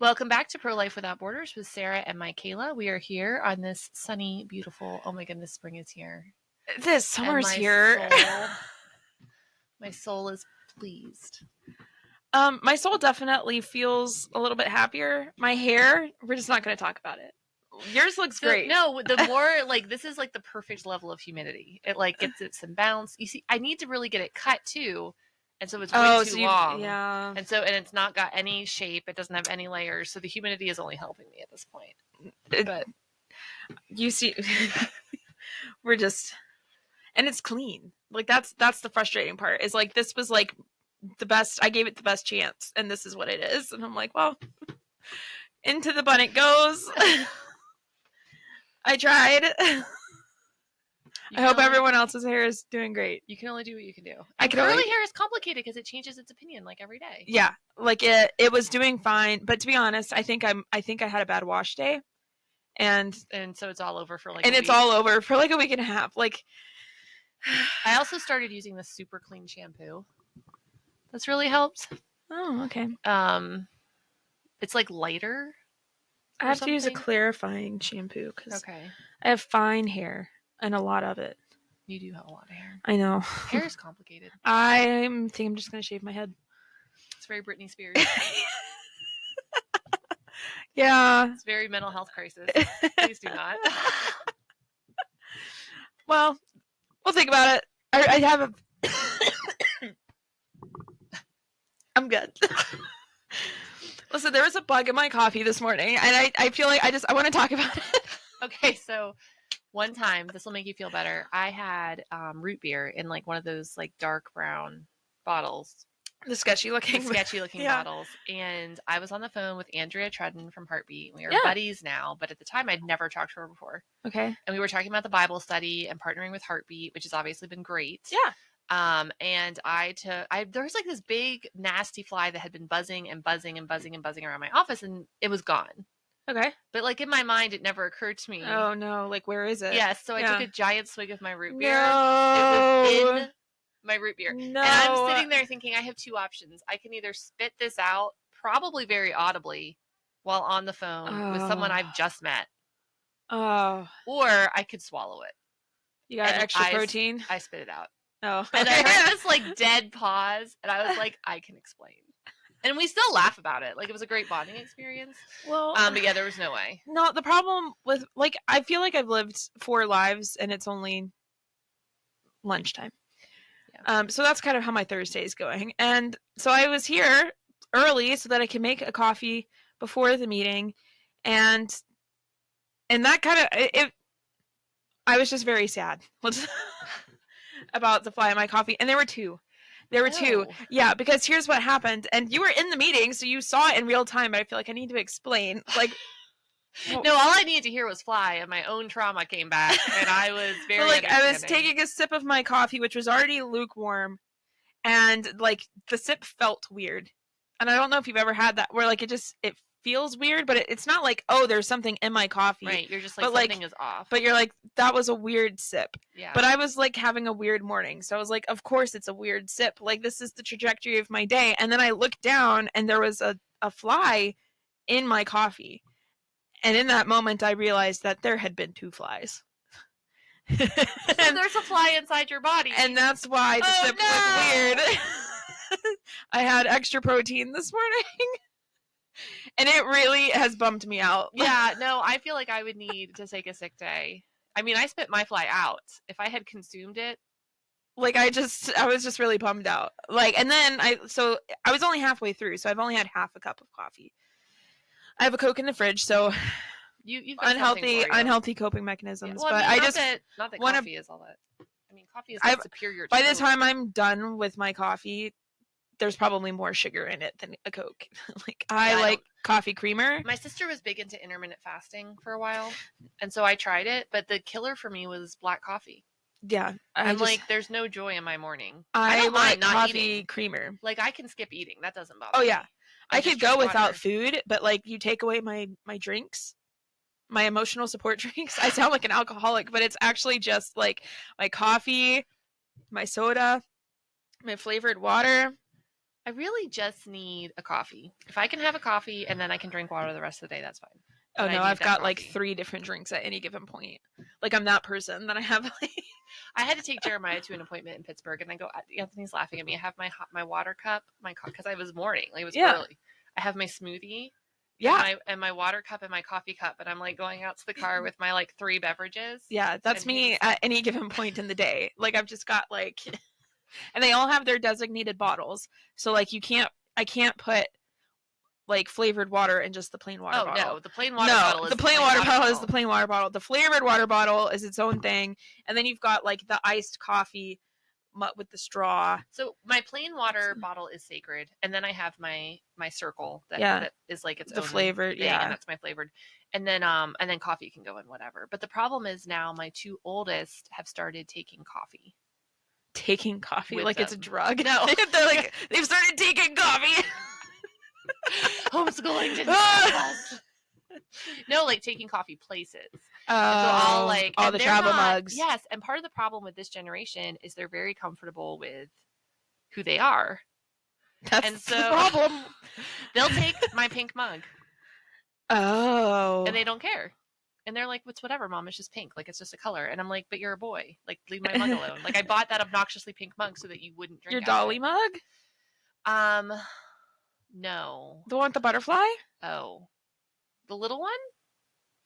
Welcome back to Pro Life Without Borders with Sarah and Mikayla. We are here on this sunny, beautiful, oh my goodness, spring is here. This summer's here. My soul is pleased. My soul definitely feels a little bit happier. My hair, we're just not going to talk about it. Yours looks great. No, the more, this is the perfect level of humidity. It, gets it some bounce. You see, I need to really get it cut, too. And so it's way too long. Yeah. And it's not got any shape. It doesn't have any layers. So the humidity is only helping me at this point. But you see, we're just, and it's clean. That's the frustrating part is this was the best. I gave it the best chance and this is what it is. And I'm like, well, into the bun it goes. I tried. I hope everyone else's hair is doing great. You can only do what you can do. Curly hair is complicated because it changes its opinion every day. Yeah, it was doing fine, but to be honest, I think I had a bad wash day, and so it's all over for a week. All over for a week and a half. I also started using this super clean shampoo. That's really helped. Oh, okay. It's lighter. I have to use a clarifying shampoo because I have fine hair. And a lot of it. You do have a lot of hair. I know. Hair is complicated. I think I'm just going to shave my head. It's very Britney Spears. Yeah. It's very mental health crisis. Please do not. Well, we'll think about it. I have a... I'm good. Listen, there was a bug in my coffee this morning, and I feel like I want to talk about it. Okay, so... One time, this will make you feel better. I had root beer in one of those dark brown bottles. The sketchy looking yeah. bottles. And I was on the phone with Andrea Trudden from Heartbeat. We are buddies now, but at the time I'd never talked to her before. Okay. And we were talking about the Bible study and partnering with Heartbeat, which has obviously been great. Yeah. And there was this big nasty fly that had been buzzing and buzzing and buzzing and buzzing around my office, and it was gone. Okay. But in my mind, it never occurred to me. Oh no, where is it? Yes, so I took a giant swig of my root beer. No. It was in my root beer. No. And I'm sitting there thinking I have two options. I can either spit this out, probably very audibly, while on the phone with someone I've just met. Oh. Or I could swallow it. You got extra protein? I spit it out. Oh. And I heard this dead pause, and I was like, I can explain. And we still laugh about it. It was a great bonding experience. Well, but yeah, there was no way. No, the problem with, I feel like I've lived 4 lives and it's only lunchtime. Yeah. So that's kind of how my Thursday is going. And so I was here early so that I can make a coffee before the meeting. And that kind of, I was just very sad about the fly in my coffee. And there were 2. There were 2. Yeah, because here's what happened. And you were in the meeting, so you saw it in real time, but I feel like I need to explain. No, all I needed to hear was fly, and my own trauma came back, and I was very I was taking a sip of my coffee, which was already lukewarm, and, the sip felt weird. And I don't know if you've ever had that, where, it feels weird, but it's not there's something in my coffee. Right, you're just something is off. But you're that was a weird sip. Yeah. But I was having a weird morning. So I was of course it's a weird sip. This is the trajectory of my day. And then I looked down and there was a fly in my coffee. And in that moment I realized that there had been 2 flies. So there's a fly inside your body. And that's why the sip was weird. I had extra protein this morning. And it really has bummed me out. Yeah, no, I feel like I would need to take a sick day. I mean, I spit my fly out. If I had consumed it. I was just really bummed out. And then I was only halfway through, so I've only had half a cup of coffee. I have a Coke in the fridge, so you've unhealthy coping mechanisms. Yeah, well, but I mean, not that coffee is all that. I mean, coffee is superior. By the time I'm done with my coffee, there's probably more sugar in it than a Coke. I like coffee creamer. My sister was big into intermittent fasting for a while, and so I tried it, but the killer for me was black coffee. Yeah. I'm there's no joy in my morning. I don't like mind not coffee eating. Creamer. I can skip eating. That doesn't bother me. Oh, yeah. I could go without water. food, but you take away my drinks, my emotional support drinks. I sound like an alcoholic, but it's actually just my coffee, my soda, my flavored water, I really just need a coffee. If I can have a coffee and then I can drink water the rest of the day, that's fine. Oh But I no, need I've that got like coffee. 3 different drinks at any given point. Like I'm that person that I have like I had to take Jeremiah to an appointment in Pittsburgh, and I go. Anthony's laughing at me. I have my water cup, because I was morning, like it was Yeah. early. I have my smoothie, Yeah. and my water cup and my coffee cup, and I'm like going out to the car with my like 3 beverages. Yeah, that's And he's me just at like, any given point in the day. Like I've just got like and they all have their designated bottles. So like I can't put like flavored water in just the plain water oh bottle. no, the plain water No, bottle is the plain plain water water bottle is the plain water bottle. The flavored water bottle is its own thing. And then you've got like the iced coffee with the straw. So my plain water bottle is sacred, and then I have my circle that, Yeah. that is like its The own flavored, thing, yeah. and that's my flavored. And then coffee can go in whatever. But the problem is now my 2 oldest have started taking coffee. Taking coffee With like it's a them. drug. No. They're like they've started taking coffee. Homeschooling didn't help us. No, like taking coffee places. And so I'll like all and the they're travel not, mugs. Yes, and part of the problem with this generation is they're very comfortable with who they are. That's And so the problem. they'll take my pink mug. Oh. And they don't care. And they're like, "It's whatever, Mom. It's just pink. Like, it's just a color." And I'm like, "But you're a boy. Like, leave my mug alone." Like, I bought that obnoxiously pink mug so that you wouldn't drink Your out Dolly of mug? it. No. The one with the butterfly? Oh. The little one?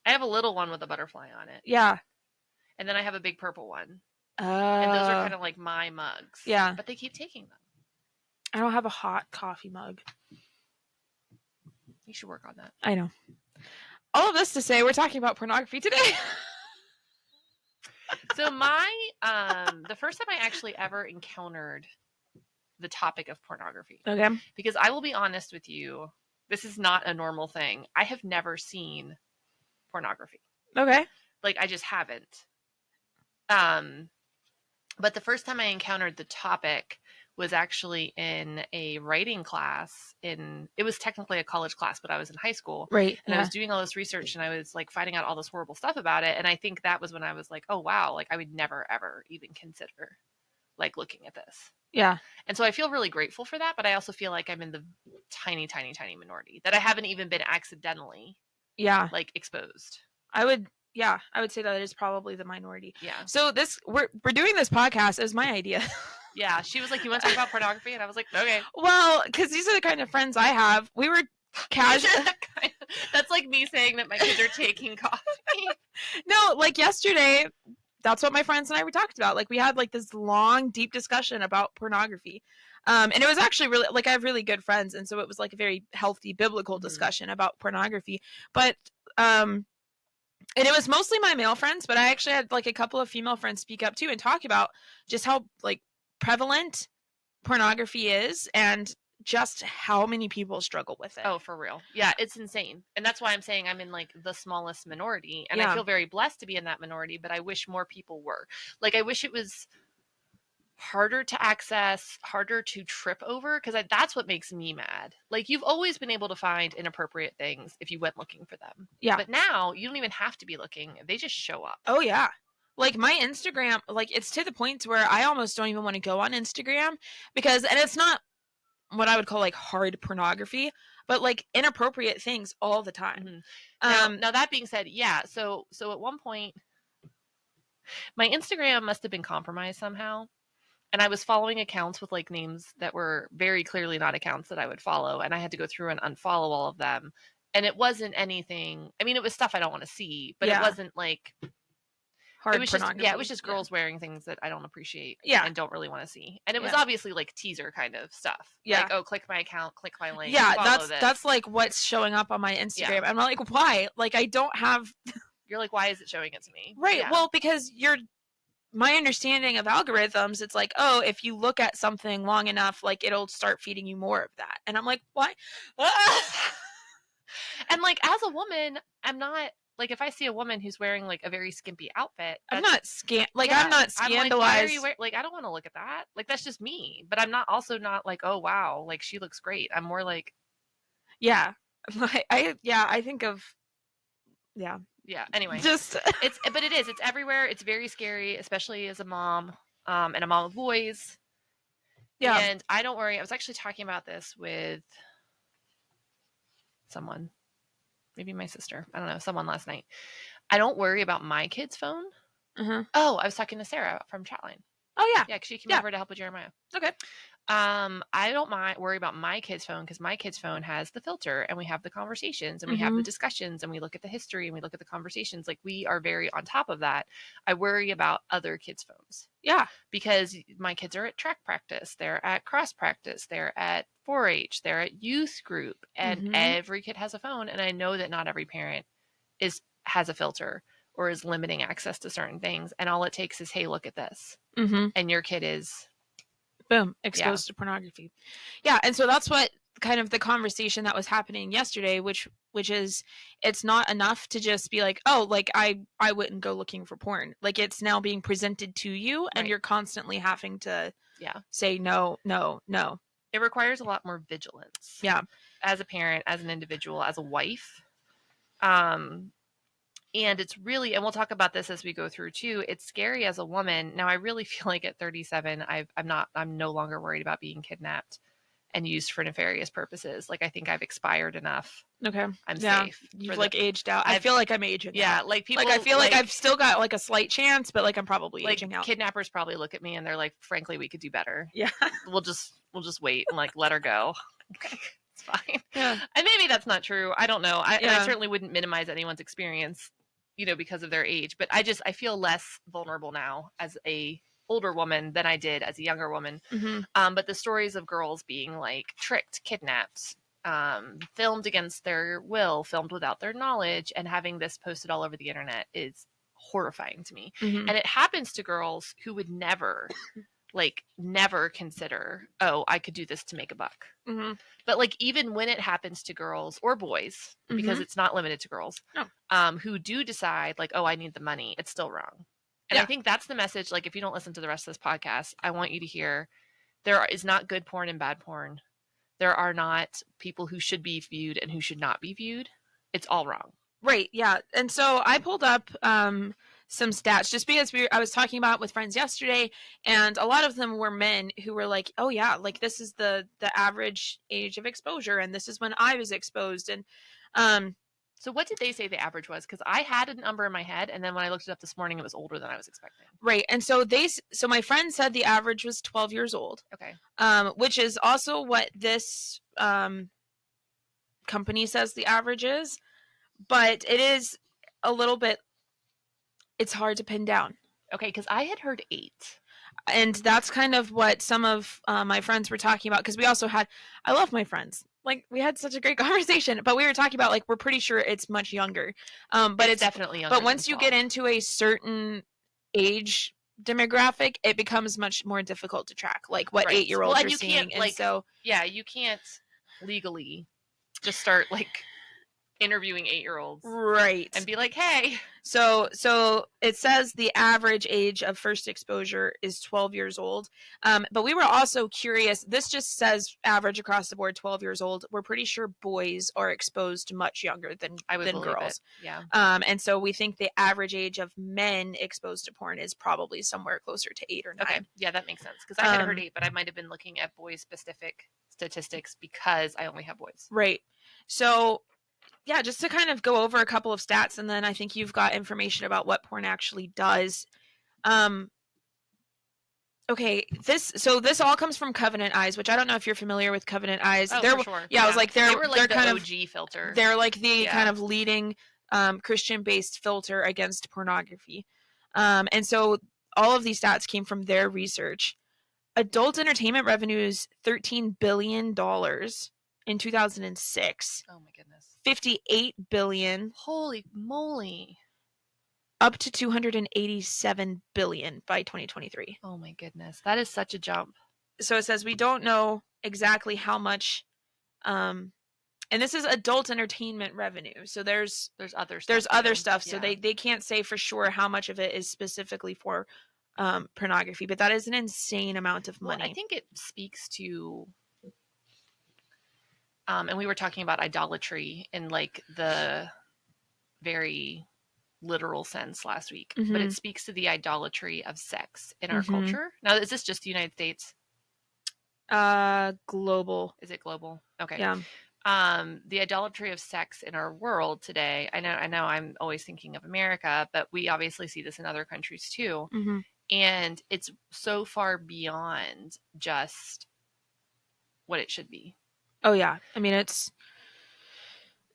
I have a little one with a butterfly on it. Yeah. And then I have a big purple one. Oh. And those are kind of like my mugs. Yeah. But they keep taking them. I don't have a hot coffee mug. You should work on that. I know. All of this to say, we're talking about pornography today. So the first time I actually ever encountered the topic of pornography. Okay. Because I will be honest with you, this is not a normal thing. I have never seen pornography. Okay. Like, I just haven't. But the first time I encountered the topic was actually in a writing class it was technically a college class, but I was in high school. Right. And I was doing all this research and I was like finding out all this horrible stuff about it. And I think that was when I was like, oh wow, like I would never ever even consider like looking at this. Yeah. And so I feel really grateful for that, but I also feel like I'm in the tiny, tiny, tiny minority that I haven't even been accidentally like exposed. I would say that is probably the minority. Yeah. So we're doing this podcast. It was my idea. Yeah. She was like, "You want to talk about pornography?" And I was like, "Okay." Well, because these are the kind of friends I have. We were casual. That's like me saying that my kids are taking coffee. No, like yesterday, that's what my friends and I were talked about. Like we had like this long, deep discussion about pornography. And it was actually really like I have really good friends, and so it was like a very healthy biblical discussion about pornography. But and it was mostly my male friends, but I actually had like a couple of female friends speak up too and talk about just how like prevalent pornography is and just how many people struggle with it. Oh, for real. Yeah, it's insane. And that's why I'm saying I'm in like the smallest minority. And Yeah. I feel very blessed to be in that minority, but I wish more people were. Like, I wish it was harder to access, harder to trip over, because that's what makes me mad. Like, you've always been able to find inappropriate things if you went looking for them. Yeah. But now you don't even have to be looking. They just show up. Oh, yeah. Like my Instagram, like it's to the point where I almost don't even want to go on Instagram because, and it's not what I would call like hard pornography, but like inappropriate things all the time. Mm-hmm. Now that being said, yeah. So at one point, my Instagram must have been compromised somehow. And I was following accounts with like names that were very clearly not accounts that I would follow. And I had to go through and unfollow all of them. And it wasn't anything, I mean, it was stuff I don't want to see, but it wasn't like hard it was pornography. Just, it was just girls wearing things that I don't appreciate and don't really want to see. And it was obviously like teaser kind of stuff. Yeah. Like, oh, click my account, click my link. Yeah, follow that's like what's showing up on my Instagram. I'm like, why? Like I don't have You're like, why is it showing it to me? Right. Yeah. Well, because my understanding of algorithms, it's like, oh, if you look at something long enough, like it'll start feeding you more of that. And I'm like, why? And like as a woman, I'm not like if I see a woman who's wearing like a very skimpy outfit, I'm not I'm not scandalized. I'm like, why are you like I don't want to look at that. Like that's just me. But I'm not like, oh wow, like she looks great. I'm more like, yeah, I think of yeah. Anyway, just but it's everywhere. It's very scary, especially as a mom, and a mom of boys. Yeah. And I don't worry. I was actually talking about this with someone, maybe my sister. I don't know, someone last night. I don't worry about my kid's phone. Uh-huh. Oh, I was talking to Sarah from Chatline. Oh, yeah. Yeah, because she came Yeah. over to help with Jeremiah. Okay. I don't worry about my kid's phone because my kid's phone has the filter and we have the conversations and we have the discussions and we look at the history and we look at the conversations. Like, we are very on top of that. I worry about other kids' phones. Yeah. Because my kids are at track practice, they're at cross practice, they're at 4-H, they're at youth group, and every kid has a phone. And I know that not every parent has a filter or is limiting access to certain things. And all it takes is, hey, look at this. And your kid is boom, exposed to pornography. Yeah. And so that's what kind of the conversation that was happening yesterday, which is, it's not enough to just be like, oh, like I wouldn't go looking for porn. Like, it's now being presented to you and you're constantly having to say no. It requires a lot more vigilance. Yeah. As a parent, as an individual, as a wife. And it's really, and we'll talk about this as we go through too, it's scary as a woman. Now, I really feel like at 37, I'm no longer worried about being kidnapped and used for nefarious purposes. Like, I think I've expired enough. Okay. I'm safe. You've like aged out. I feel like I'm aging out. Like, people, like, I feel like I've still got like a slight chance, but like I'm probably like, aging out. Kidnappers probably look at me and they're like, frankly, we could do better. Yeah. We'll just wait and like let her go. Okay. It's fine. Yeah. And maybe that's not true. I don't know. And I certainly wouldn't minimize anyone's experience, because of their age. But I feel less vulnerable now as a older woman than I did as a younger woman. But the stories of girls being like tricked, kidnapped, filmed against their will, filmed without their knowledge, and having this posted all over the internet is horrifying to me. And it happens to girls who would never consider, oh, I could do this to make a buck. But like, even when it happens to girls or boys, because it's not limited to girls, who do decide like, oh, I need the money, it's still wrong. And I think that's the message. Like, if you don't listen to the rest of this podcast, I want you to hear, there is not good porn and bad porn. There are not people who should be viewed and who should not be viewed. It's all wrong. Right. Yeah. And so I pulled up some stats just because I was talking about it with friends yesterday, and a lot of them were men who were like, oh yeah, like this is the average age of exposure, and this is when I was exposed. And so what did they say the average was? Because I had a number in my head, and then when I looked it up this morning, it was older than I was expecting. Right. And so my friend said the average was 12 years old. Okay. Which is also what this company says the average is. But it is a little bit, it's hard to pin down. Okay, because I had heard 8. And that's kind of what some of my friends were talking about. Because we also had, I love my friends. Like, we had such a great conversation. But we were talking about, like, we're pretty sure it's much younger. But it's definitely younger. But once you get into a certain age demographic, it becomes much more difficult to track. Like, what 8-year-olds you're seeing. And so, yeah, you can't legally just start, like, interviewing 8-year-olds, right, and be like, hey. So it says the average age of first exposure is 12 years old. But we were also curious. This just says average across the board, 12 years old. We're pretty sure boys are exposed much younger than girls. Yeah. And so we think the average age of men exposed to porn is probably somewhere closer to 8 or 9. Okay. Yeah, that makes sense. Because I had heard 8, but I might have been looking at boys specific statistics because I only have boys. Right. So, yeah, just to kind of go over a couple of stats, and then I think you've got information about what porn actually does. Okay, this all comes from Covenant Eyes, which I don't know if you're familiar with Covenant Eyes. Oh, for sure. Yeah, I was like, they were like they're the kind OG of filter. They're like the kind of leading Christian-based filter against pornography. And so all of these stats came from their research. Adult entertainment revenues $13 billion in 2006. Oh my goodness. 58 billion. Holy moly. Up to 287 billion by 2023. Oh my goodness. That is such a jump. So it says we don't know exactly how much and this is adult entertainment revenue. So there's other stuff. There's other stuff. So they can't say for sure how much of it is specifically for pornography, but that is an insane amount of money. Well, I think it speaks to and we were talking about idolatry in like the very literal sense last week, but it speaks to the idolatry of sex in our culture. Now, is this just the United States? Global. Is it global? Okay. Yeah. The idolatry of sex in our world today. I know I'm always thinking of America, but we obviously see this in other countries too. Mm-hmm. And it's so far beyond just what it should be. Oh yeah. I mean, it's.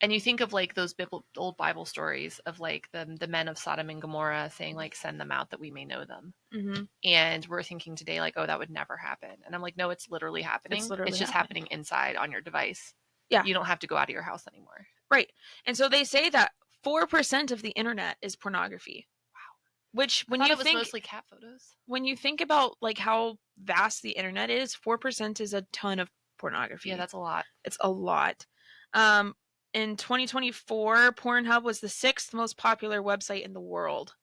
And you think of like those old Bible stories of like the men of Sodom and Gomorrah saying like, send them out that we may know them. Mm-hmm. And we're thinking today like, oh, that would never happen. And I'm like, no, it's literally happening. It's literally just happening inside on your device. Yeah. You don't have to go out of your house anymore. Right. And so they say that 4% of the internet is pornography. Wow. Which when I thought you it was think mostly cat photos. when you think about like how vast the internet is, 4% is a ton of pornography. Yeah, that's a lot. It's a lot. In 2024, Pornhub was the 6th most popular website in the world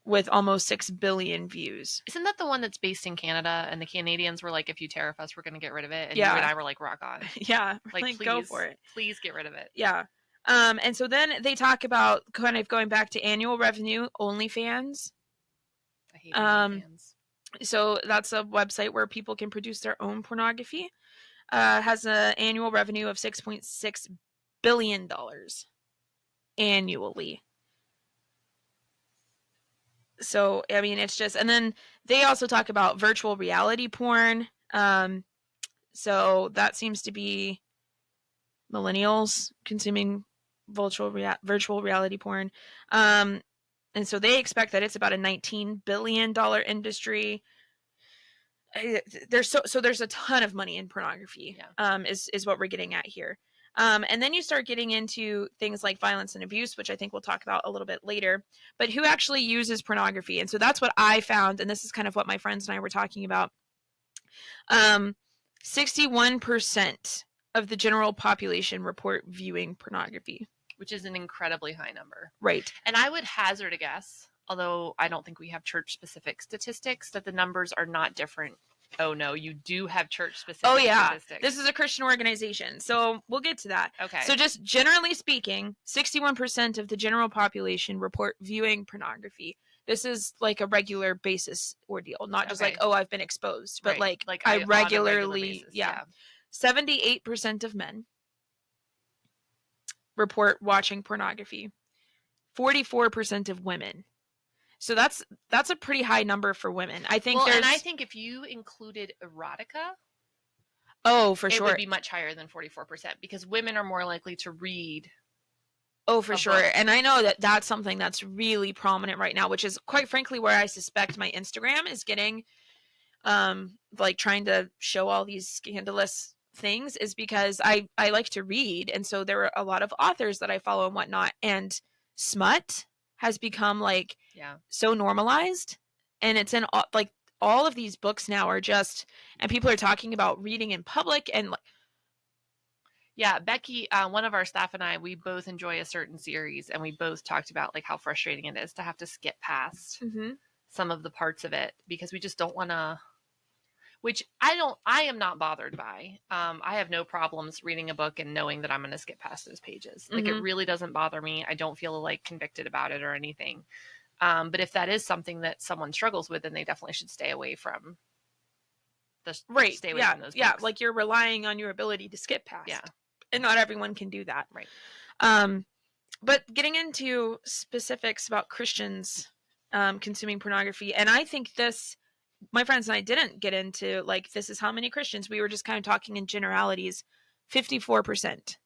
with almost 6 billion views. Isn't that the one that's based in Canada? And the Canadians were like, if you tariff us, we're going to get rid of it. And Yeah. you and I were like, rock on. Yeah, like please, go for it. Please get rid of it. Yeah. And so then they talk about kind of going back to annual revenue, OnlyFans. I hate OnlyFans. So that's a website where people can produce their own pornography. Has an annual revenue of $6.6 billion annually. So, I mean, it's just, and then they also talk about virtual reality porn. So that seems to be millennials consuming virtual reality porn. And so they expect that it's about a $19 billion industry. There's a ton of money in pornography. Yeah. Is what we're getting at here. And then you start getting into things like violence and abuse, which I think we'll talk about a little bit later. But who actually uses pornography? And so that's what I found, and this is kind of what my friends and I were talking about. 61% of the general population report viewing pornography, which is an incredibly high number. Right. And I would hazard a guess, although I don't think we have church-specific statistics, that the numbers are not different. Oh, no, you do have church-specific statistics. This is a Christian organization, so we'll get to that. Okay. So just generally speaking, 61% of the general population report viewing pornography. This is like a regular basis ordeal, not just like, oh, I've been exposed, but right. like I regularly, basis, yeah. 78% of men report watching pornography. 44% of women. So that's a pretty high number for women. I think and I think if you included erotica, for sure, it would be much higher than 44% because women are more likely to read. Oh, for sure. Book. And I know that that's something that's really prominent right now, which is quite frankly where I suspect my Instagram is getting, like trying to show all these scandalous things, is because I like to read. And so there are a lot of authors that I follow and whatnot. And smut has become like so normalized, and it's in like all of these books now are just, and people are talking about reading in public and like. Yeah, Becky, one of our staff and I, we both enjoy a certain series, and we both talked about like how frustrating it is to have to skip past some of the parts of it because we just don't want to. Which I am not bothered by. I have no problems reading a book and knowing that I'm going to skip past those pages. Like it really doesn't bother me. I don't feel like convicted about it or anything. But if that is something that someone struggles with, then they definitely should stay away from. Stay away from those books. Yeah, like you're relying on your ability to skip past. Yeah, and not everyone can do that. Right. But getting into specifics about Christians consuming pornography, and I think this. My friends and I didn't get into like this is how many Christians. We were just kind of talking in generalities. 54%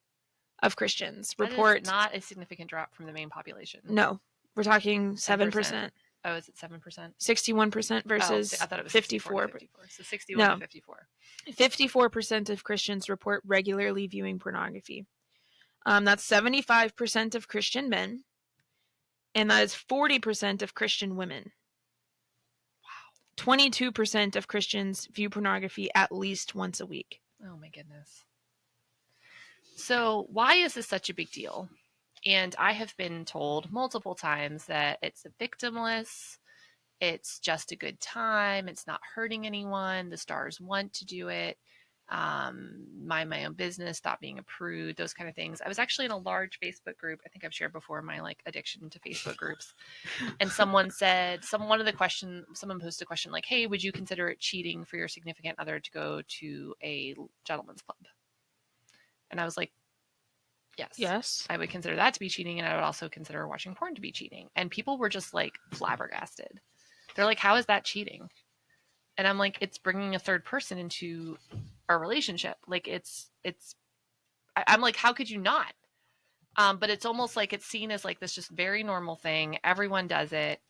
of Christians report. That is not a significant drop from the main population. No, we're talking 7%. Oh, is it 7%? 61% versus I thought it was 54. 54. So 61 to 54. 54% of Christians report regularly viewing pornography. That's 75% of Christian men, and that is 40% of Christian women. 22% of Christians view pornography at least once a week. Oh my goodness. So why is this such a big deal? And I have been told multiple times that it's victimless, it's just a good time, it's not hurting anyone, the stars want to do it. mind my own business, stop being a prude, those kind of things. I was actually in a large Facebook group. I think I've shared before my like addiction to Facebook groups. And someone said, someone posted a question like, hey, would you consider it cheating for your significant other to go to a gentleman's club? And I was like, yes, I would consider that to be cheating. And I would also consider watching porn to be cheating. And people were just like flabbergasted. They're like, how is that cheating? And I'm like, it's bringing a third person into our relationship. Like I'm like, how could you not? But it's almost like it's seen as like this just very normal thing. Everyone does it.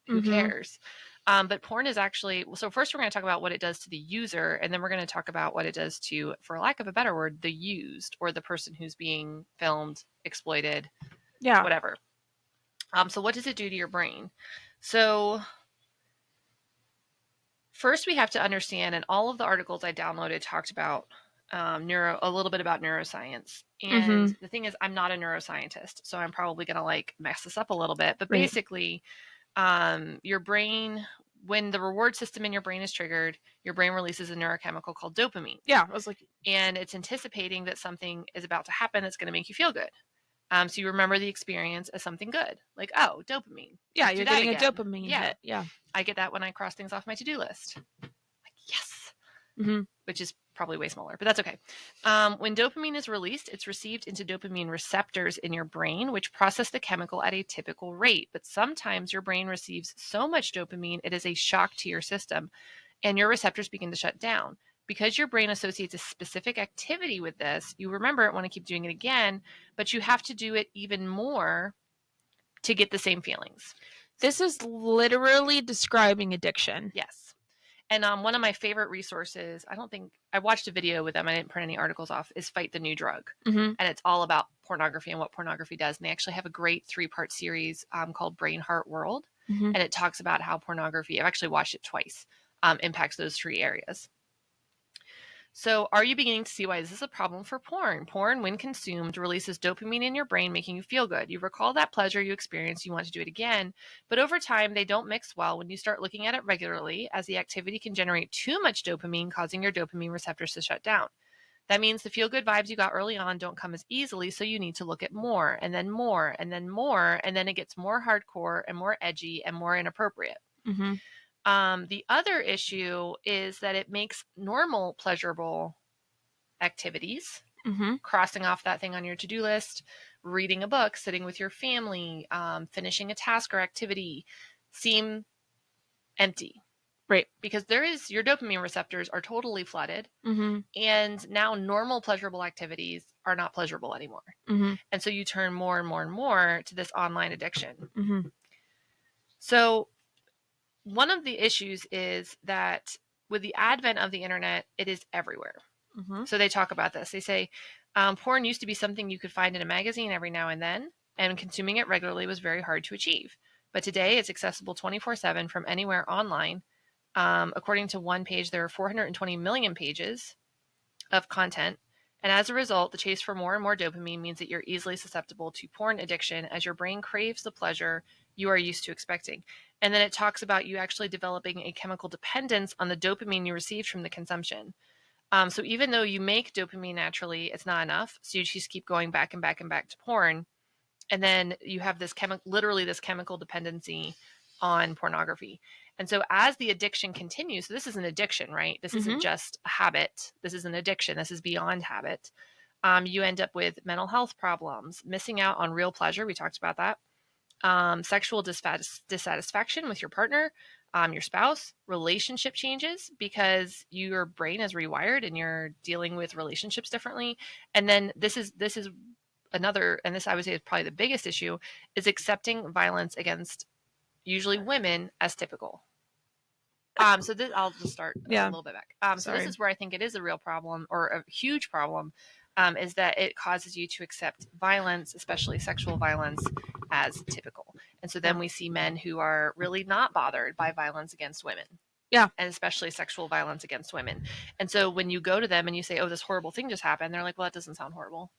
Who cares? But porn is actually, so first we're going to talk about what it does to the user, and then we're going to talk about what it does to, for lack of a better word, the used, or the person who's being filmed, exploited, whatever. So what does it do to your brain? So first we have to understand, and all of the articles I downloaded talked about a little bit about neuroscience. And the thing is, I'm not a neuroscientist, so I'm probably going to like mess this up a little bit. But basically, your brain, when the reward system in your brain is triggered, your brain releases a neurochemical called dopamine. Yeah, I was like, and it's anticipating that something is about to happen that's going to make you feel good. So you remember the experience as something good, like, oh, dopamine. Yeah, you're getting a dopamine hit. Yeah, I get that when I cross things off my to-do list. Like, yes. Which is probably way smaller, but that's okay. When dopamine is released, it's received into dopamine receptors in your brain, which process the chemical at a typical rate. But sometimes your brain receives so much dopamine, it is a shock to your system, and your receptors begin to shut down. Because your brain associates a specific activity with this, you remember it, want to keep doing it again, but you have to do it even more to get the same feelings. This is literally describing addiction. Yes. And one of my favorite resources, I watched a video with them, I didn't print any articles off, is Fight the New Drug. And it's all about pornography and what pornography does. And they actually have a great 3-part series called Brain, Heart, World. And it talks about how pornography, I've actually watched it twice, impacts those 3 areas. So are you beginning to see why this is a problem for porn? Porn, when consumed, releases dopamine in your brain, making you feel good. You recall that pleasure you experienced, you want to do it again. But over time, they don't mix well when you start looking at it regularly, as the activity can generate too much dopamine, causing your dopamine receptors to shut down. That means the feel-good vibes you got early on don't come as easily, so you need to look at more, and then more, and then more, and then it gets more hardcore and more edgy and more inappropriate. The other issue is that it makes normal pleasurable activities, crossing off that thing on your to-do list, reading a book, sitting with your family, finishing a task or activity, seem empty. Right. Because your dopamine receptors are totally flooded, and now normal pleasurable activities are not pleasurable anymore. And so you turn more and more and more to this online addiction. So one of the issues is that with the advent of the internet, it is everywhere. So they talk about this. They say porn used to be something you could find in a magazine every now and then, and consuming it regularly was very hard to achieve. But today it's accessible 24/7 from anywhere online. According to one page, there are 420 million pages of content. And as a result, the chase for more and more dopamine means that you're easily susceptible to porn addiction, as your brain craves the pleasure you are used to expecting. And then it talks about you actually developing a chemical dependence on the dopamine you received from the consumption. So even though you make dopamine naturally, it's not enough. So you just keep going back and back and back to porn. And then you have this literally this chemical dependency on pornography. And so as the addiction continues, so this is an addiction, right? This isn't just a habit. This is an addiction. This is beyond habit. You end up with mental health problems, missing out on real pleasure. We talked about that. Sexual dissatisfaction with your partner, your spouse, relationship changes because your brain is rewired and you're dealing with relationships differently. And then this is another, and this I would say is probably the biggest issue, is accepting violence against usually women as typical. So this, I'll just start a little bit back. So this is where I think it is a real problem, or a huge problem, is that it causes you to accept violence, especially sexual violence, as typical. And so then we see men who are really not bothered by violence against women. Yeah. And especially sexual violence against women. And so when you go to them and you say, oh, this horrible thing just happened, they're like, well, that doesn't sound horrible.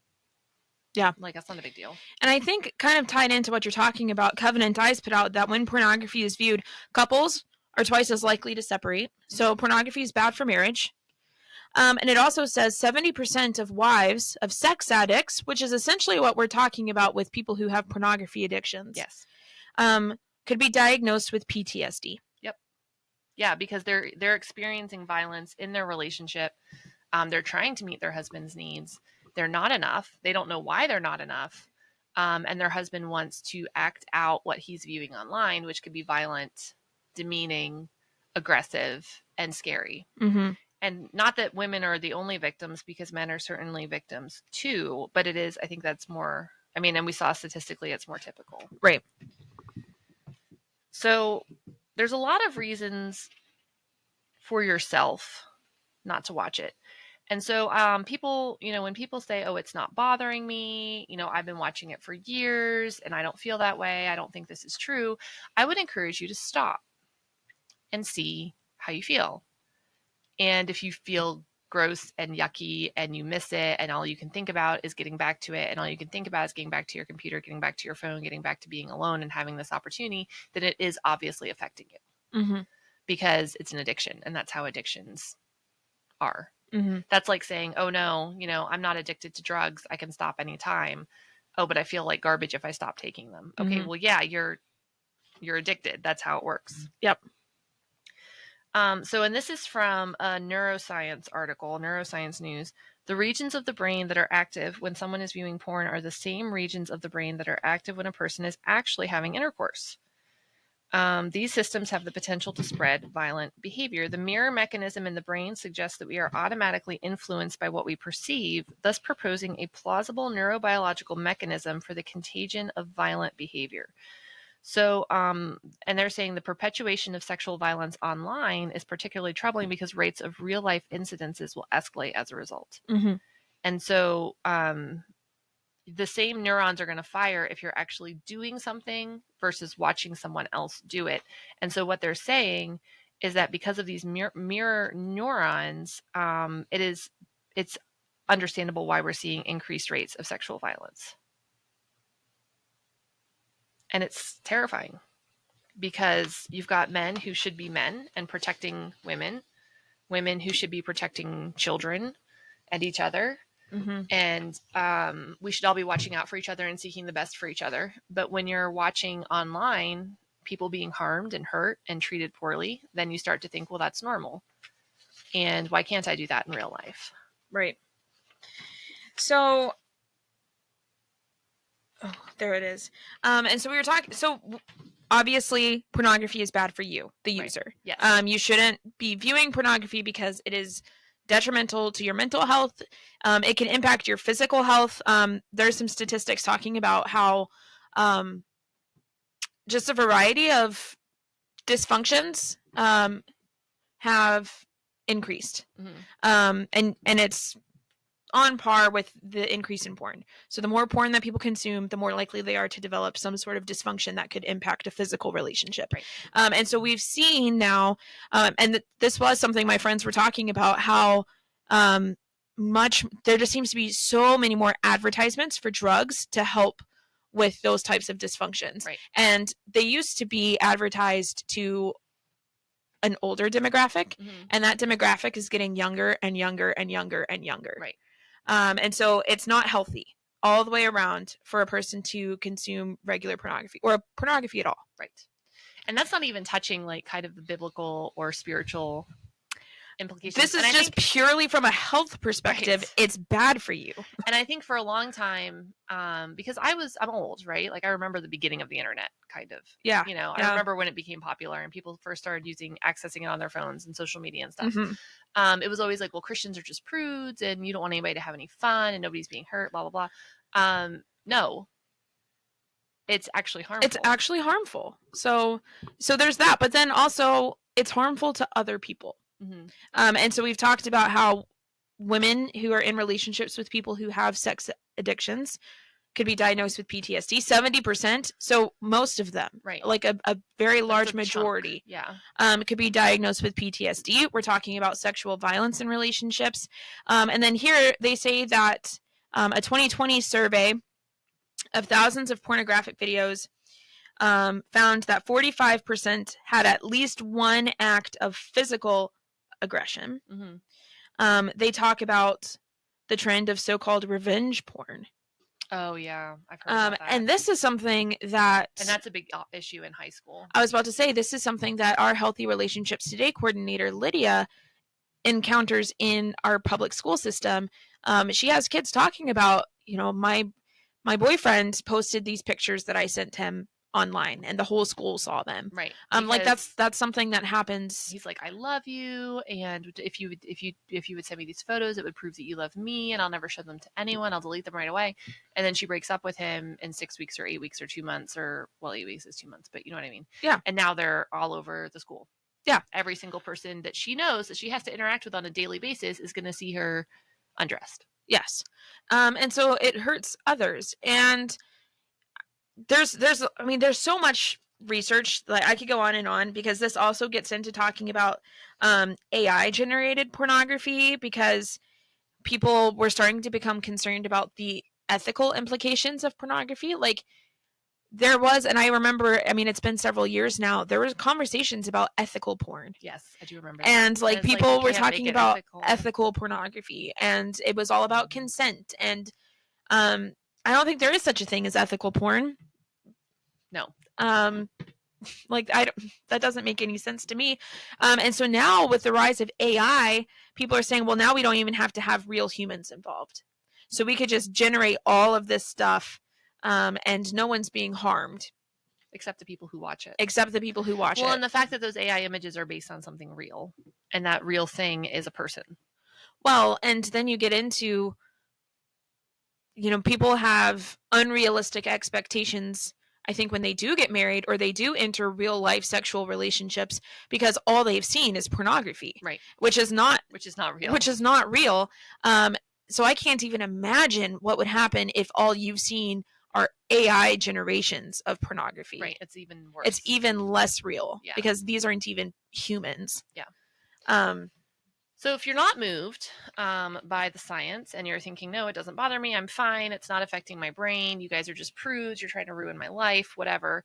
Yeah. Like, that's not a big deal. And I think kind of tied into what you're talking about, Covenant Eyes put out that when pornography is viewed, couples are twice as likely to separate. So pornography is bad for marriage. And it also says 70% of wives of sex addicts, which is essentially what we're talking about with people who have pornography addictions, Yes. could be diagnosed with PTSD. Yep. Yeah, because they're experiencing violence in their relationship. They're trying to meet their husband's needs. They're not enough. They don't know why they're not enough. And their husband wants to act out what he's viewing online, which could be violent, demeaning, aggressive, and scary. Mm-hmm. And not that women are the only victims, because men are certainly victims too, but it is, I think that's more, I mean, and we saw statistically it's more typical. Right. So there's a lot of reasons for yourself not to watch it. And so people, when people say, oh, it's not bothering me, I've been watching it for years and I don't feel that way, I don't think this is true, I would encourage you to stop and see how you feel. And if you feel gross and yucky and you miss it and all you can think about is getting back to it and all you can think about is getting back to your computer, getting back to your phone, getting back to being alone and having this opportunity, then it is obviously affecting you. Mm-hmm. Because it's an addiction, and that's how addictions are. Mm-hmm. That's like saying, oh no, I'm not addicted to drugs, I can stop anytime. Oh, but I feel like garbage if I stop taking them. Okay, Mm-hmm. well, yeah, you're addicted. That's how it works. Yep. And this is from a neuroscience article, Neuroscience News. The regions of the brain that are active when someone is viewing porn are the same regions of the brain that are active when a person is actually having intercourse. These systems have the potential to spread violent behavior. The mirror mechanism in the brain suggests that we are automatically influenced by what we perceive, thus proposing a plausible neurobiological mechanism for the contagion of violent behavior. So, and they're saying the perpetuation of sexual violence online is particularly troubling because rates of real life incidences will escalate as a result. Mm-hmm. And so, the same neurons are going to fire if you're actually doing something versus watching someone else do it. And so what they're saying is that because of these mirror neurons, it's understandable why we're seeing increased rates of sexual violence. And it's terrifying because you've got men who should be men and protecting women who should be protecting children and each other. Mm-hmm. And we should all be watching out for each other and seeking the best for each other. But when you're watching online people being harmed and hurt and treated poorly, then you start to think, well, that's normal. And why can't I do that in real life? Right. So, there it is. And so we were talking, so obviously pornography is bad for you, the user. Right. Yes. You shouldn't be viewing pornography because it is detrimental to your mental health. It can impact your physical health. There's some statistics talking about how just a variety of dysfunctions have increased. Mm-hmm. And it's on par with the increase in porn. So the more porn that people consume, the more likely they are to develop some sort of dysfunction that could impact a physical relationship. Right. And so we've seen now, this was something my friends were talking about, how there just seems to be so many more advertisements for drugs to help with those types of dysfunctions. Right. And they used to be advertised to an older demographic, mm-hmm. and that demographic is getting younger and younger and younger and younger. Right. And so it's not healthy all the way around for a person to consume regular pornography or pornography at all. Right. And that's not even touching like kind of the biblical or spiritual implications. This is just purely from a health perspective. Right. It's bad for you. And I think for a long time, because I'm old, right? Like I remember the beginning of the internet, kind of. Yeah. I remember when it became popular and people first started accessing it on their phones and social media and stuff. Mm-hmm. It was always like, well, Christians are just prudes and you don't want anybody to have any fun and nobody's being hurt, blah, blah, blah. No. It's actually harmful. It's actually harmful. So there's that. But then also it's harmful to other people. Mm-hmm. And so we've talked about how women who are in relationships with people who have sex addictions could be diagnosed with PTSD, 70%. So most of them, right, like a very large majority, could be diagnosed with PTSD. We're talking about sexual violence in relationships. And then here they say that a 2020 survey of thousands of pornographic videos found that 45% had at least one act of physical aggression. Mm-hmm. they talk about the trend of so-called revenge porn. Oh yeah, I've heard about that. And this is something that, and that's a big issue in high school. I was about to say, this is something that our Healthy Relationships Today coordinator, Lydia, encounters in our public school system. She has kids talking about, my boyfriend posted these pictures that I sent him online, and the whole school saw them. Right. Like that's something that happens. He's like, I love you, and if you would send me these photos, it would prove that you love me, and I'll never show them to anyone. I'll delete them right away. And then she breaks up with him in 6 weeks or 8 weeks or 2 months, or well, 8 weeks is 2 months, but you know what I mean. Yeah. And now they're all over the school. Yeah. Every single person that she knows that she has to interact with on a daily basis is going to see her undressed. Yes. And so it hurts others. And there's so much research that I could go on and on, because this also gets into talking about AI generated pornography, because people were starting to become concerned about the ethical implications of pornography. Like, there was, and I remember, it's been several years now, there was conversations about ethical porn. Yes, I do remember and that. Like, people were talking about ethical pornography, and it was all about consent. And I don't think there is such a thing as ethical porn. No. That doesn't make any sense to me. And so now, with the rise of AI, people are saying, well, now we don't even have to have real humans involved. So we could just generate all of this stuff, and no one's being harmed. Except the people who watch it. Well, and the fact that those AI images are based on something real, and that real thing is a person. Well, and then you get into, people have unrealistic expectations, I think, when they do get married or they do enter real life sexual relationships, because all they've seen is pornography. Right. Which is not real. So I can't even imagine what would happen if all you've seen are AI generations of pornography. Right. It's even worse. It's even less real. Yeah. Because these aren't even humans. Yeah. So if you're not moved by the science, and you're thinking, no, it doesn't bother me, I'm fine, it's not affecting my brain, you guys are just prudes, you're trying to ruin my life, whatever,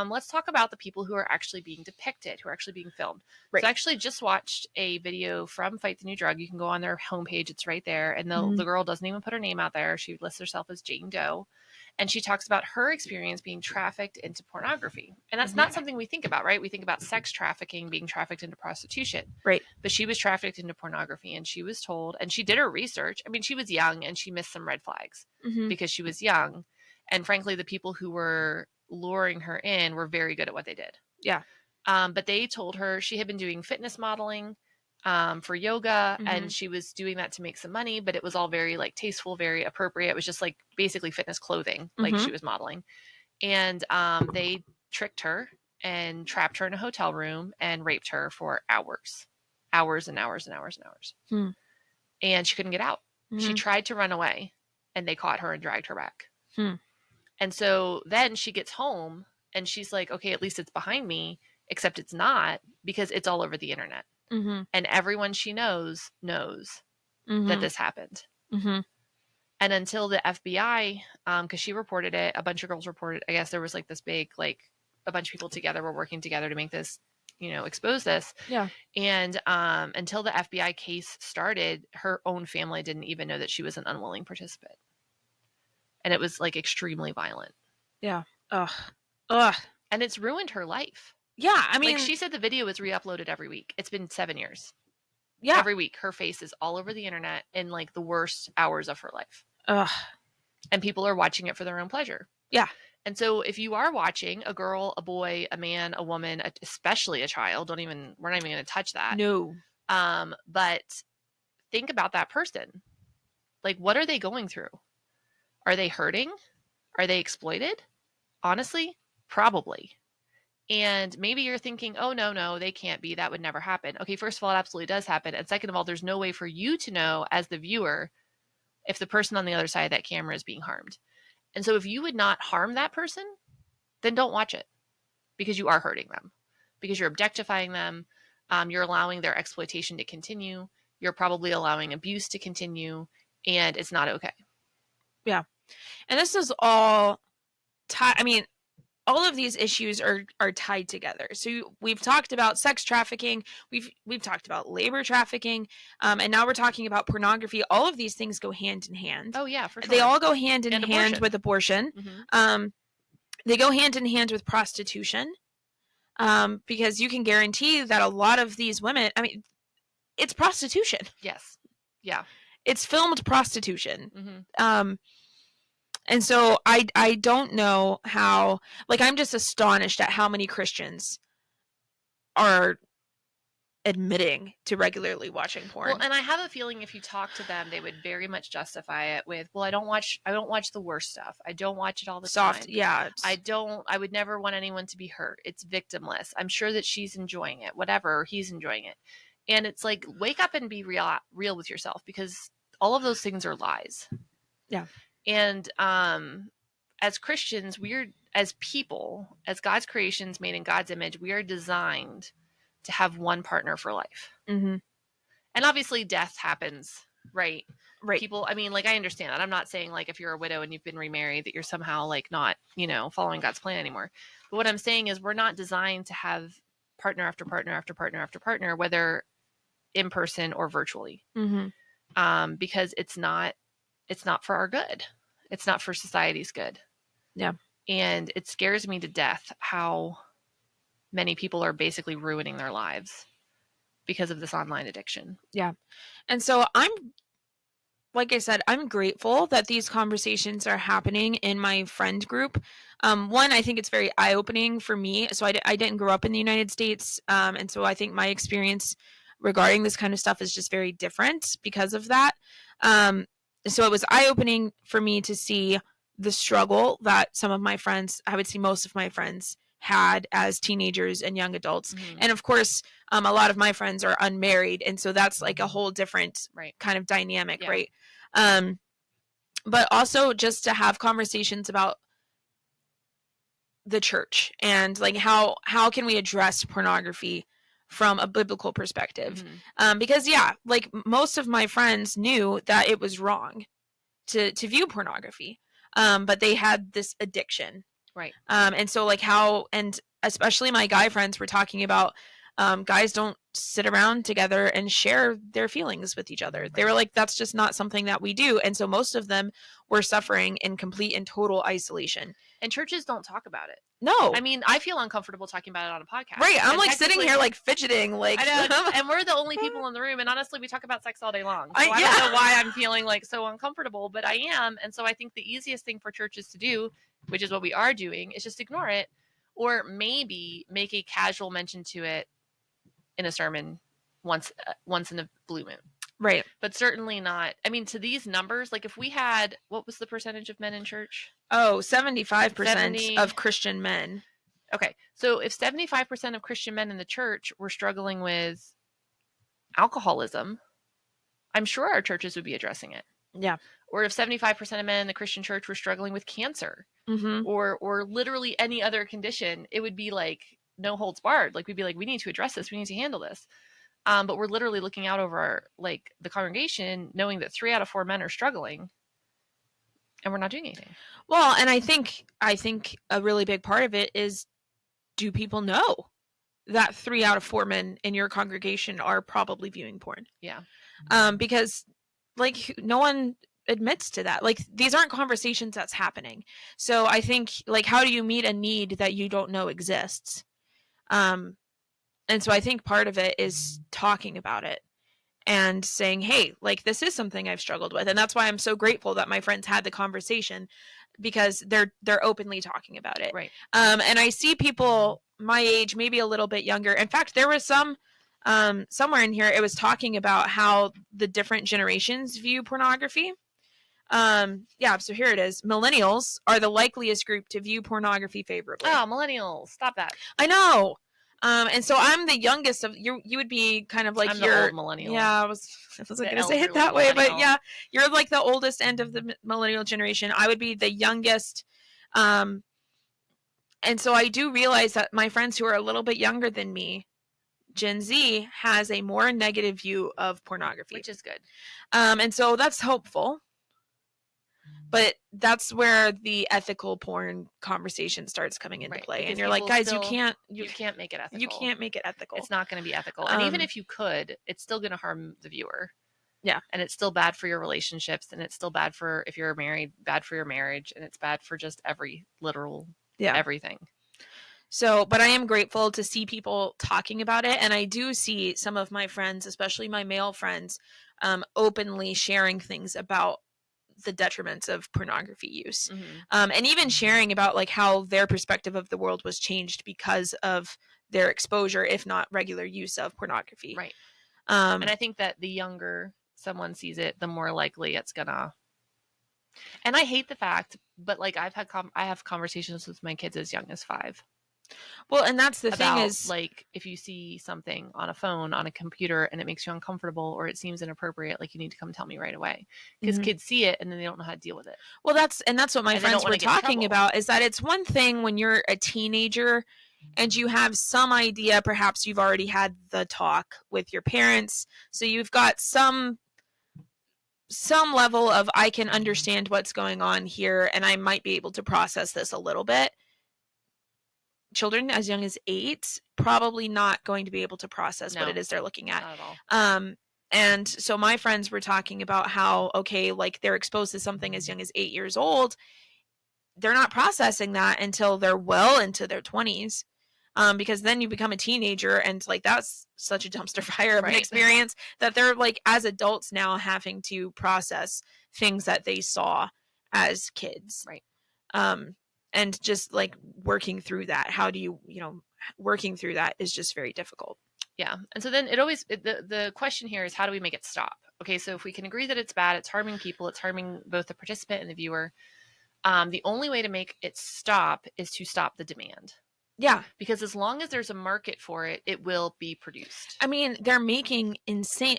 let's talk about the people who are actually being depicted, who are actually being filmed. Right. So I actually just watched a video from Fight the New Drug. You can go on their homepage, it's right there, and the girl doesn't even put her name out there. She lists herself as Jane Doe. And she talks about her experience being trafficked into pornography. And that's not something we think about, right? We think about sex trafficking, being trafficked into prostitution. Right. But she was trafficked into pornography, and she was told, and she did her research. She was young, and she missed some red flags because she was young. And frankly, the people who were luring her in were very good at what they did. Yeah. But they told her she had been doing fitness modeling for yoga, and she was doing that to make some money, but it was all very like tasteful, very appropriate. It was just like basically fitness clothing, like she was modeling. And they tricked her and trapped her in a hotel room and raped her for hours and hours and hours and hours. And she couldn't get out. She tried to run away, and they caught her and dragged her back. And so then she gets home, and she's like, okay, at least it's behind me, except it's not, because it's all over the internet. And everyone she knows that this happened. And until the FBI, because she reported it, a bunch of girls reported, I guess there was like this big, like a bunch of people together were working together to make this, expose this. Yeah. And until the FBI case started, her own family didn't even know that she was an unwilling participant. And it was like extremely violent. Yeah. Ugh. And it's ruined her life. Yeah, like she said, the video is re-uploaded every week. It's been 7 years. Yeah. Every week, her face is all over the internet in like the worst hours of her life. Ugh. And people are watching it for their own pleasure. Yeah. And so if you are watching, a girl, a boy, a man, a woman, especially a child, we're not even going to touch that. No. But think about that person. Like, what are they going through? Are they hurting? Are they exploited? Honestly, probably. And maybe you're thinking, oh, no, they can't be. That would never happen. Okay, first of all, it absolutely does happen. And second of all, there's no way for you to know as the viewer if the person on the other side of that camera is being harmed. And so if you would not harm that person, then don't watch it, because you are hurting them, because you're objectifying them. You're allowing their exploitation to continue. You're probably allowing abuse to continue, and it's not okay. Yeah. And this is all all of these issues are tied together. So we've talked about sex trafficking, we've talked about labor trafficking, and now we're talking about pornography. All of these things go hand in hand. Oh yeah, for sure. They all go hand in And hand abortion. with abortion. They go hand in hand with prostitution, because you can guarantee that a lot of these women, I mean, it's prostitution. Yes. Yeah. It's filmed prostitution. And so I don't know how, like, I'm just astonished at how many Christians are admitting to regularly watching porn. Well, and I have a feeling if you talk to them, they would very much justify it with, well, I don't watch the worst stuff. I don't watch it all the time. Yeah. I would never want anyone to be hurt. It's victimless. I'm sure that she's enjoying it, whatever, or he's enjoying it. And it's like, wake up and be real with yourself, because all of those things are lies. Yeah. And as Christians, as people, as God's creations made in God's image, we are designed to have one partner for life. And obviously death happens, right? People, I mean, like, I understand that. I'm not saying, like, if you're a widow and you've been remarried, that you're somehow, like, not, following God's plan anymore. But what I'm saying is, we're not designed to have partner after partner after partner after partner, whether in person or virtually. Because it's not for our good. It's not for society's good. Yeah. And it scares me to death how many people are basically ruining their lives because of this online addiction. Yeah. And so like I said, I'm grateful that these conversations are happening in my friend group. One, I think it's very eye-opening for me. So I didn't grow up in the United States. And so I think my experience regarding this kind of stuff is just very different because of that. So it was eye-opening for me to see the struggle that some of my friends, I would say most of my friends, had as teenagers and young adults. And of course, a lot of my friends are unmarried. And so that's like a whole different kind of dynamic, right? But also just to have conversations about the church and like how can we address pornography from a biblical perspective. Because like most of my friends knew that it was wrong to view pornography, but they had this addiction. And so like and especially my guy friends were talking about, guys don't sit around together and share their feelings with each other. They were like, that's just not something that we do. And so most of them were suffering in complete and total isolation. And churches don't talk about it. No. I mean, I feel uncomfortable talking about it on a podcast. Right. I'm like sitting here like fidgeting. Like, I know. And we're the only people in the room. And honestly, we talk about sex all day long. So I don't know why I'm feeling like so uncomfortable, but I am. And so I think the easiest thing for churches to do, which is what we are doing, is just ignore it, or maybe make a casual mention to it in a sermon once in a blue moon. Right. But certainly not. I mean, to these numbers, like if we had, what was the percentage of men in church? Oh, 75% of Christian men. Okay. So if 75% of Christian men in the church were struggling with alcoholism, I'm sure our churches would be addressing it. Yeah. Or if 75% of men in the Christian church were struggling with cancer, or literally any other condition, it would be like no holds barred. Like we'd be like, we need to address this. We need to handle this. But we're literally looking out over the congregation, knowing that 3 out of 4 men are struggling, and we're not doing anything. Well, and I think a really big part of it is, do people know that 3 out of 4 men in your congregation are probably viewing porn? Yeah. Because like no one admits to that. Like these aren't conversations that's happening. So I think like, how do you meet a need that you don't know exists? And so I think part of it is talking about it and saying, hey, like this is something I've struggled with. And that's why I'm so grateful that my friends had the conversation, because they're openly talking about it. Right. And I see people my age, maybe a little bit younger. In fact, there was some somewhere in here, it was talking about how the different generations view pornography. So here it is. Millennials are the likeliest group to view pornography favorably. Oh, millennials. Stop that. I know. And so I'm the youngest of you. You would be kind of like I'm the old millennial. Yeah, I wasn't going to say it that way, but yeah, you're like the oldest end of the millennial generation. I would be the youngest. And so I do realize that my friends who are a little bit younger than me, Gen Z, has a more negative view of pornography, which is good. And so that's hopeful. But that's where the ethical porn conversation starts coming into play. Because and you're like, guys, you can't make it ethical. You can't make it ethical. It's not going to be ethical. And even if you could, it's still going to harm the viewer. Yeah. And it's still bad for your relationships, and it's still bad for, if you're married, bad for your marriage, and it's bad for just everything. So, but I am grateful to see people talking about it. And I do see some of my friends, especially my male friends, openly sharing things about the detriments of pornography use. And even sharing about like how their perspective of the world was changed because of their exposure, if not regular use of pornography. Right. And I think that the younger someone sees it, the more likely it's gonna. And I hate the fact, but like I have conversations with my kids as young as 5. Well, and that's the about, thing is, like, if you see something on a phone, on a computer, and it makes you uncomfortable or it seems inappropriate, like, you need to come tell me right away. Because kids see it and then they don't know how to deal with it. Well, that's what my friends were talking about, is that it's one thing when you're a teenager and you have some idea, perhaps you've already had the talk with your parents, so you've got some level of, I can understand what's going on here and I might be able to process this a little bit. Children as young as 8 probably not going to be able to process what it is they're looking at. Not at all. And so my friends were talking about how, okay, like they're exposed to something as young as 8 years old. They're not processing that until they're well into their 20s. Because then you become a teenager and like that's such a dumpster fire of an experience that they're like, as adults now, having to process things that they saw as kids. Right. And just like working through that. How do you, working through that is just very difficult. Yeah. And so then the question here is, how do we make it stop? Okay, so if we can agree that it's bad, it's harming people, it's harming both the participant and the viewer, the only way to make it stop is to stop the demand. Yeah. Because as long as there's a market for it, it will be produced. I mean, they're making insane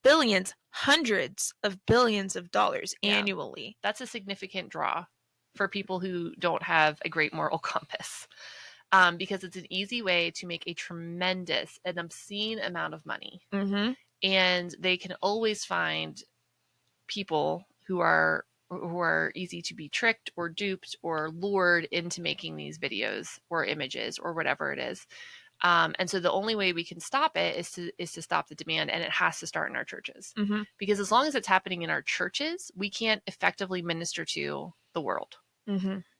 billions, hundreds of billions of dollars annually. That's a significant draw for people who don't have a great moral compass. Because it's an easy way to make a tremendous, an obscene amount of money. And they can always find people who are easy to be tricked or duped or lured into making these videos or images or whatever it is. And so the only way we can stop it is to stop the demand, and it has to start in our churches. Because as long as it's happening in our churches, we can't effectively minister to the world.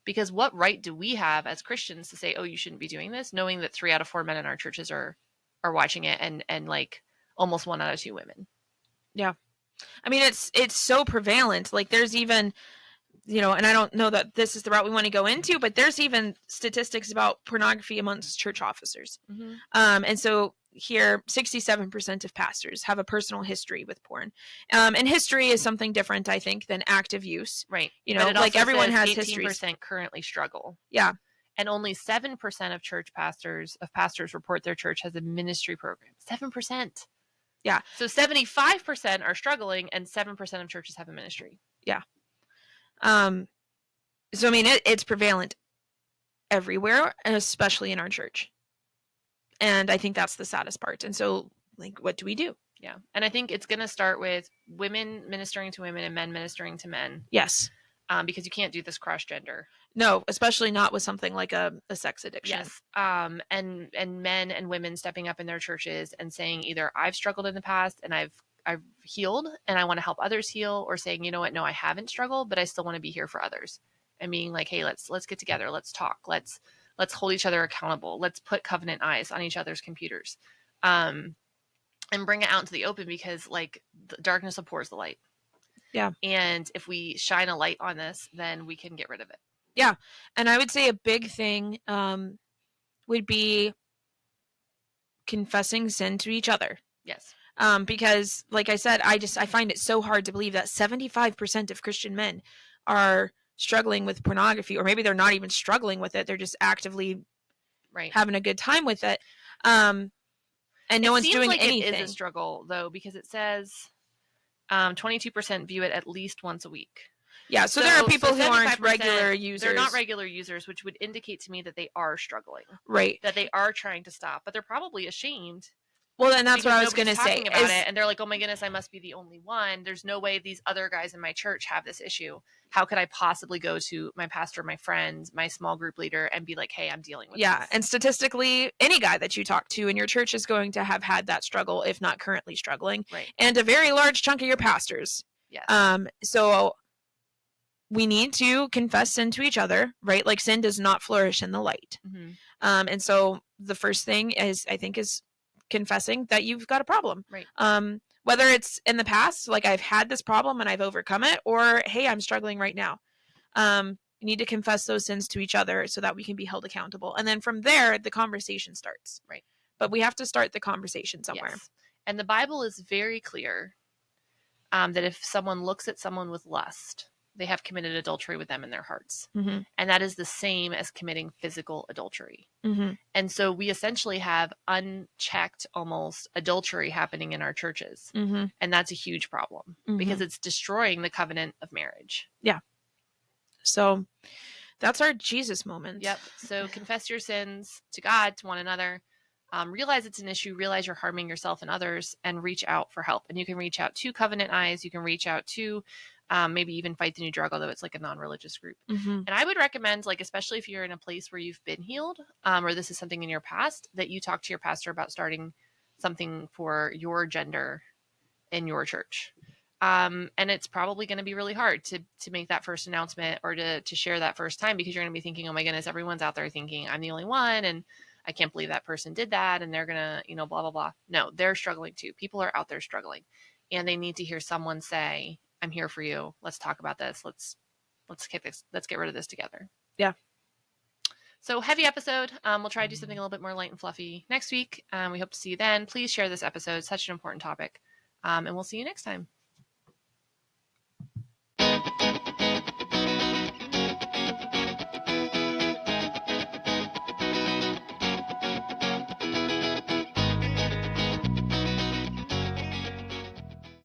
Because what right do we have as Christians to say, oh, you shouldn't be doing this, knowing that 3 out of 4 men in our churches are watching it, and like almost 1 out of 2 women. Yeah. I mean, it's so prevalent. Like there's even, and I don't know that this is the route we want to go into, but there's even statistics about pornography amongst church officers. And so here, 67% of pastors have a personal history with porn. And history is something different, I think, than active use. Right. Like everyone has 18% histories. 18% currently struggle. Yeah. And only 7% of pastors report their church has a ministry program. 7%. Yeah. So 75% are struggling, and 7% of churches have a ministry. Yeah. So I mean, it's prevalent everywhere, especially in our church. And I think that's the saddest part. And so, like, what do we do? Yeah. And I think it's going to start with women ministering to women and men ministering to men. Yes. Because you can't do this cross-gender. No, especially not with something like a sex addiction. Yes. And men and women stepping up in their churches and saying either I've struggled in the past and I've healed and I want to help others heal, or saying, you know what, no, I haven't struggled, but I still want to be here for others. And being like, hey, let's get together, let's talk, let's hold each other accountable, let's put covenant eyes on each other's computers, and bring it out into the open, because like the darkness abhors the light. Yeah. And if we shine a light on this, then we can get rid of it. Yeah. And I would say a big thing would be confessing sin to each other. Yes. Because like I said, I find it so hard to believe that 75% of Christian men are struggling with pornography, or maybe they're not even struggling with it. They're just actively having a good time with it. And no one's doing anything. It is a struggle though, because it says 22% view it at least once a week. Yeah, so there are people who aren't regular users. They're not regular users, which would indicate to me that they are struggling. Right. That they are trying to stop, but they're probably ashamed Well, then that's because what I was going nobody's to say. talking about it, and they're like, oh my goodness, I must be the only one. There's no way these other guys in my church have this issue. How could I possibly go to my pastor, my friends, my small group leader, and be like, hey, I'm dealing with this? And statistically, any guy that you talk to in your church is going to have had that struggle, if not currently struggling. Right. And a very large chunk of your pastors. Yes. So we need to confess sin to each other, right? Like, sin does not flourish in the light. Mm-hmm. And so the first thing is confessing that you've got a problem. Right. Whether it's in the past, like I've had this problem and I've overcome it, or hey, I'm struggling right now. You need to confess those sins to each other so that we can be held accountable. And then from there, the conversation starts. Right. But we have to start the conversation somewhere. Yes. And the Bible is very clear that if someone looks at someone with lust, they have committed adultery with them in their hearts. Mm-hmm. And that is the same as committing physical adultery. Mm-hmm. And so we essentially have unchecked almost adultery happening in our churches. Mm-hmm. And that's a huge problem because it's destroying the covenant of marriage. Yeah. So that's our Jesus moment. Yep. So confess your sins to God, to one another. Realize it's an issue, realize you're harming yourself and others, and reach out for help. And you can reach out to Covenant Eyes. You can reach out to maybe even Fight the New Drug, although it's like a non-religious group. Mm-hmm. And I would recommend, like, especially if you're in a place where you've been healed or this is something in your past, that you talk to your pastor about starting something for your gender in your church. And it's probably going to be really hard to make that first announcement or to share that first time, because you're going to be thinking, oh my goodness, everyone's out there thinking I'm the only one. And I can't believe that person did that. And they're going to, blah, blah, blah. No, they're struggling too. People are out there struggling, and they need to hear someone say, I'm here for you. Let's talk about this. Let's get rid of this together. Yeah. So heavy episode. We'll try to do something a little bit more light and fluffy next week. We hope to see you then. Please share this episode. Such an important topic. And we'll see you next time.